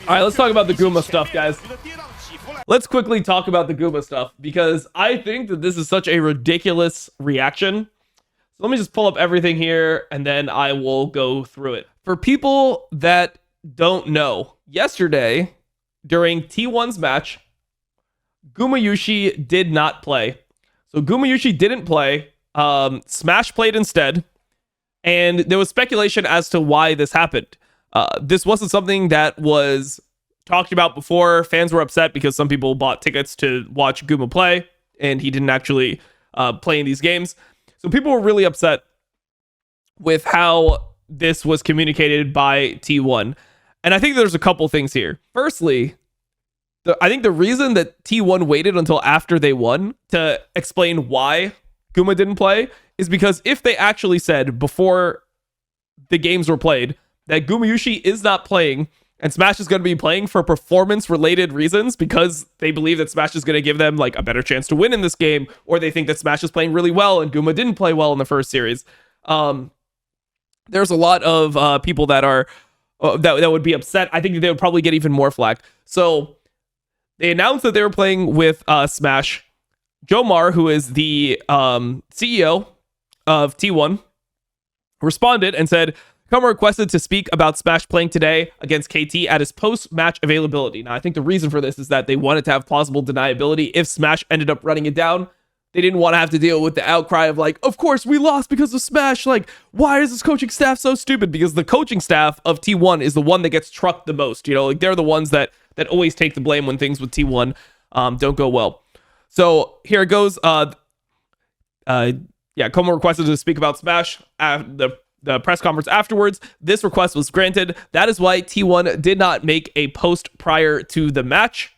All right, let's talk about the Guma stuff, guys. Let's quickly talk about the Guma stuff because I think that this is such a ridiculous reaction. So let me just pull up everything here and then I will go through it. For people that don't know, yesterday during T1's match, Gumayusi did not play. So Gumayusi didn't play. Smash played instead. And there was speculation as to why this happened. This wasn't something that was talked about before. Fans were upset because some people bought tickets to watch Guma play, and he didn't actually play in these games. So people were really upset with how this was communicated by T1. And I think there's a couple things here. Firstly, I think the reason that T1 waited until after they won to explain why Guma didn't play is because if they actually said before the games were played that Gumayusi is not playing and Smash is going to be playing for performance-related reasons because they believe that Smash is going to give them like a better chance to win in this game, or they think that Smash is playing really well and Guma didn't play well in the first series. There's a lot of people that are that would be upset. I think they would probably get even more flack. So they announced that they were playing with Smash. Joe Mar, who is the CEO of T1, responded and said, Kuma requested to speak about Smash playing today against KT at his post-match availability. Now, I think the reason for this is that they wanted to have plausible deniability if Smash ended up running it down. They didn't want to have to deal with the outcry of like, of course we lost because of Smash. Like, why is this coaching staff so stupid? Because the coaching staff of T1 is the one that gets trucked the most. You know, like they're the ones that always take the blame when things with T1 don't go well. So here it goes. Kuma requested to speak about Smash at the press conference afterwards. This request was granted. That is why T1 did not make a post prior to the match.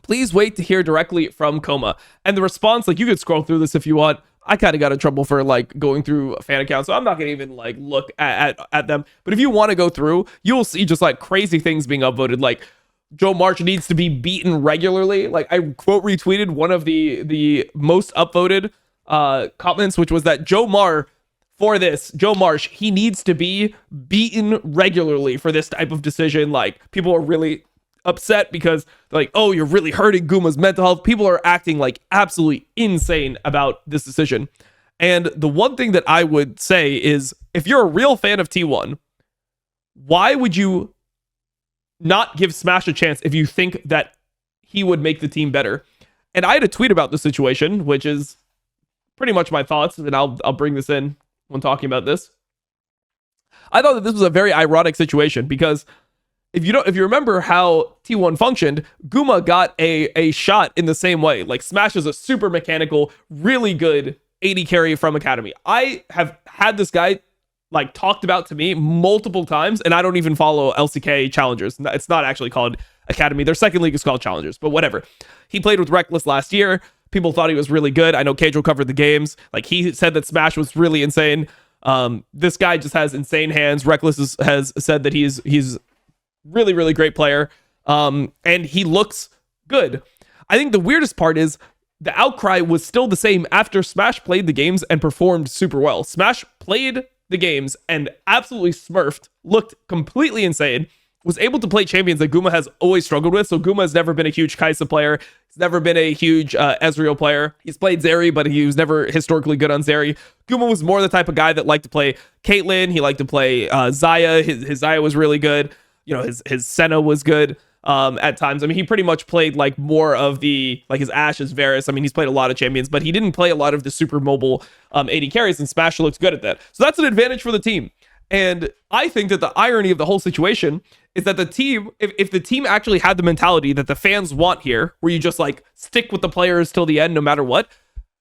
Please wait to hear directly from Kuma. And the response, like, you could scroll through this if you want. I kind of got in trouble for like going through a fan account, so I'm not gonna even like look at them. But if you want to go through, you'll see just like crazy things being upvoted, like Joe March needs to be beaten regularly. Like I quote retweeted one of the most upvoted comments, which was that Joe Marsh, he needs to be beaten regularly for this type of decision. Like people are really upset because they're like, oh, you're really hurting Guma's mental health. People are acting like absolutely insane about this decision. And the one thing that I would say is, if you're a real fan of T1, why would you not give Smash a chance if you think that he would make the team better? And I had a tweet about the situation, which is pretty much my thoughts, and I'll bring this in when talking about this. I thought that this was a very ironic situation because if you remember how T1 functioned, Guma got a shot in the same way. Like Smash is a super mechanical, really good AD carry from Academy. I have had this guy like talked about to me multiple times, and I don't even follow LCK Challengers. It's not actually called Academy. Their second league is called Challengers, but whatever. He played with Reckless last year. People thought he was really good. I know Cadro covered the games. Like he said that Smash was really insane. This guy just has insane hands. Reckless has said that he's really, really great player. And he looks good. I think the weirdest part is the outcry was still the same after Smash played the games and performed super well. Smash played the games and absolutely smurfed, looked completely insane, was able to play champions that Guma has always struggled with. So Guma has never been a huge Kaisa player. He's never been a huge Ezreal player. He's played Zeri, but he was never historically good on Zeri. Guma was more the type of guy that liked to play Caitlyn. He liked to play Xayah. His Xayah was really good. You know, his Senna was good at times. I mean, he pretty much played like more of the, like his Ashe, his Varus. I mean, he's played a lot of champions, but he didn't play a lot of the super mobile AD carries, and Smash looks good at that. So that's an advantage for the team. And I think that the irony of the whole situation is that the team, if the team actually had the mentality that the fans want here, where you just like stick with the players till the end, no matter what,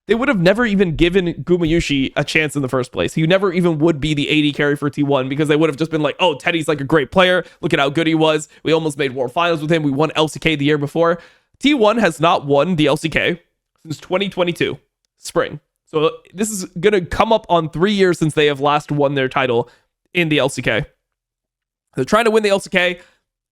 they would have never even given Gumayusi a chance in the first place. He never even would be the AD carry for T1 because they would have just been like, oh, Teddy's like a great player. Look at how good he was. We almost made World Finals with him. We won LCK the year before. T1 has not won the LCK since 2022 spring. So this is going to come up on 3 years since they have last won their title in the LCK. They're trying to win the LCK,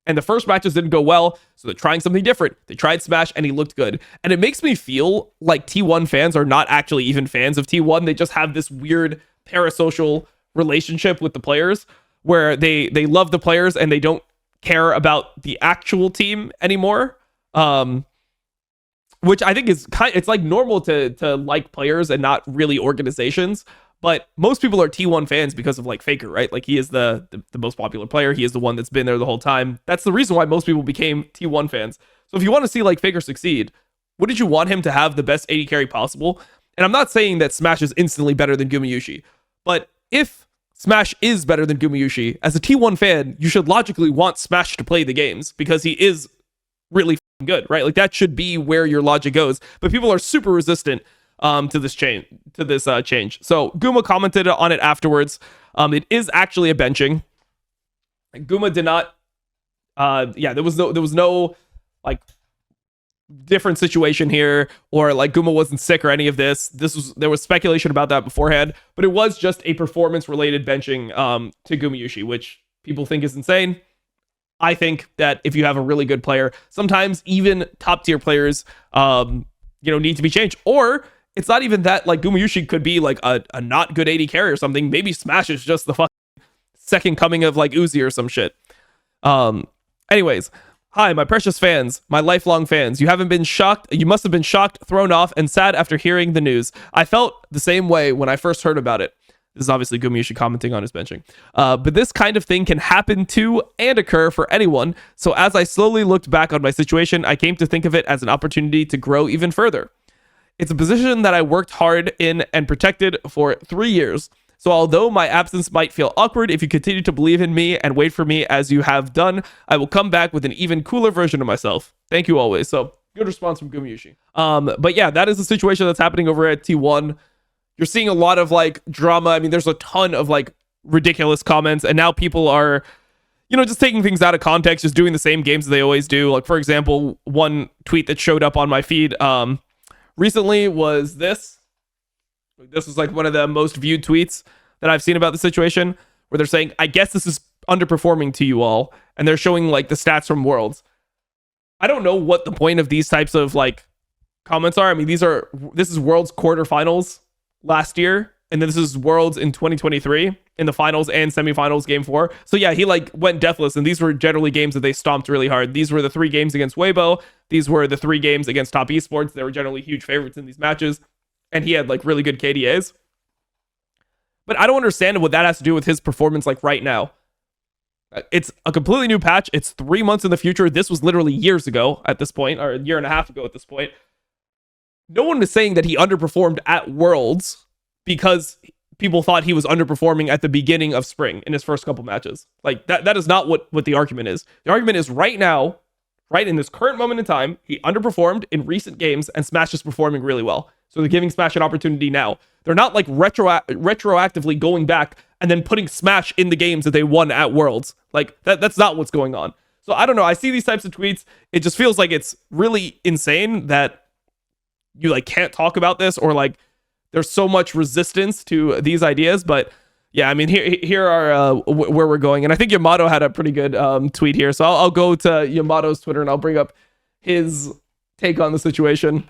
and the first matches didn't go well, so they're trying something different. They tried Smash, and he looked good. And it makes me feel like T1 fans are not actually even fans of T1. They just have this weird parasocial relationship with the players, where they love the players, and they don't care about the actual team anymore. Which I think is it's like normal to like players and not really organizations. But most people are T1 fans because of like Faker, right? Like he is the most popular player. He is the one that's been there the whole time. That's the reason why most people became T1 fans. So if you want to see like Faker succeed, wouldn't you want him to have the best AD carry possible? And I'm not saying that Smash is instantly better than Gumayusi, but if Smash is better than Gumayusi, as a T1 fan, you should logically want Smash to play the games because he is really good, right? Like that should be where your logic goes. But people are super resistant to this change. So Guma commented on it afterwards. It is actually a benching. Guma did not. There was no like different situation here, or like Guma wasn't sick or any of this. There was speculation about that beforehand, but it was just a performance related benching to Gumayusi, which people think is insane. I think that if you have a really good player, sometimes even top tier players, need to be changed. Or it's not even that, like Gumayusi could be like a not good AD carry or something. Maybe Smash is just the fucking second coming of like Uzi or some shit. Anyways, hi, my precious fans, my lifelong fans. You haven't been shocked. You must have been shocked, thrown off, and sad after hearing the news. I felt the same way when I first heard about it. This is obviously Gumayusi commenting on his benching. But this kind of thing can happen to and occur for anyone. So as I slowly looked back on my situation, I came to think of it as an opportunity to grow even further. It's a position that I worked hard in and protected for 3 years. So although my absence might feel awkward, if you continue to believe in me and wait for me as you have done, I will come back with an even cooler version of myself. Thank you always. So good response from Gumayusi. But yeah, that is the situation that's happening over at T1. You're seeing a lot of like drama. I mean, there's a ton of like ridiculous comments, and now people are, just taking things out of context, just doing the same games that they always do. Like, for example, one tweet that showed up on my feed recently was this. This was like one of the most viewed tweets that I've seen about the situation, where they're saying, I guess this is underperforming to you all. And they're showing like the stats from Worlds. I don't know what the point of these types of like comments are. I mean, this is Worlds quarterfinals last year, and then this is Worlds in 2023 in the finals and semifinals game 4. So yeah, he like went deathless, and these were generally games that they stomped really hard. These were the 3 games against Weibo. These were the 3 games against top esports. They were generally huge favorites in these matches, and he had like really good KDAs. But I don't understand what that has to do with his performance like right now. It's a completely new patch. It's 3 months in the future. This was literally years ago at this point, or a year and a half ago at this point. No one is saying that he underperformed at Worlds because people thought he was underperforming at the beginning of spring in his first couple matches. Like that is not what the argument is. The argument is right now, right in this current moment in time, he underperformed in recent games, and Smash is performing really well. So they're giving Smash an opportunity now. They're not like retroactively going back and then putting Smash in the games that they won at Worlds. Like that's not what's going on. So I don't know. I see these types of tweets. It just feels like it's really insane that you like can't talk about this, or like there's so much resistance to these ideas. But yeah, I mean, here are where we're going. And I think Yamato had a pretty good tweet here. So I'll go to Yamato's Twitter and I'll bring up his take on the situation.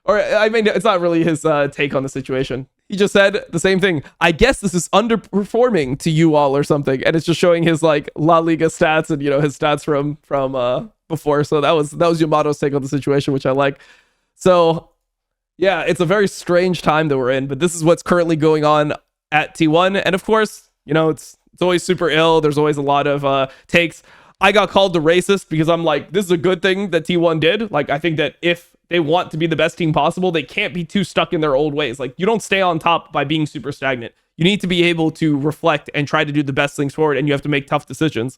Or I mean, it's not really his take on the situation. He just said the same thing. I guess this is underperforming to you all or something. And it's just showing his like La Liga stats and, his stats from before. So that was Yamato's take on the situation, which I like. So yeah, it's a very strange time that we're in, but this is what's currently going on at T1. And of course, it's always super ill. There's always a lot of takes. I got called the racist because I'm like, this is a good thing that T1 did. Like, I think that if they want to be the best team possible, they can't be too stuck in their old ways. Like, you don't stay on top by being super stagnant. You need to be able to reflect and try to do the best things forward, and you have to make tough decisions.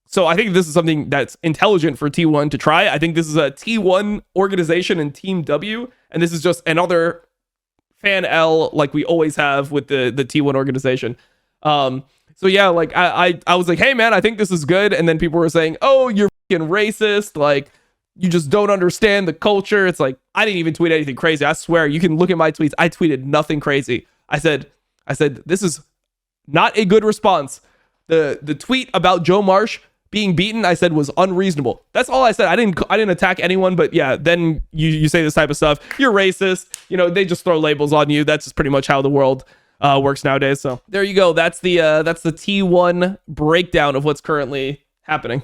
So I think this is something that's intelligent for T1 to try. I think this is a T1 organization and Team W, and this is just another fan L like we always have with the T1 organization. So yeah, like I was like, hey man, I think this is good. And then people were saying, oh, you're fucking racist. Like, you just don't understand the culture. It's like, I didn't even tweet anything crazy. I swear, you can look at my tweets. I tweeted nothing crazy. I said, this is not a good response. The tweet about Joe Marsh being beaten, I said, was unreasonable. That's all I said. I didn't attack anyone, but yeah, then you say this type of stuff. You're racist. They just throw labels on you. That's just pretty much how the world works nowadays. So there you go. That's the T1 breakdown of what's currently happening.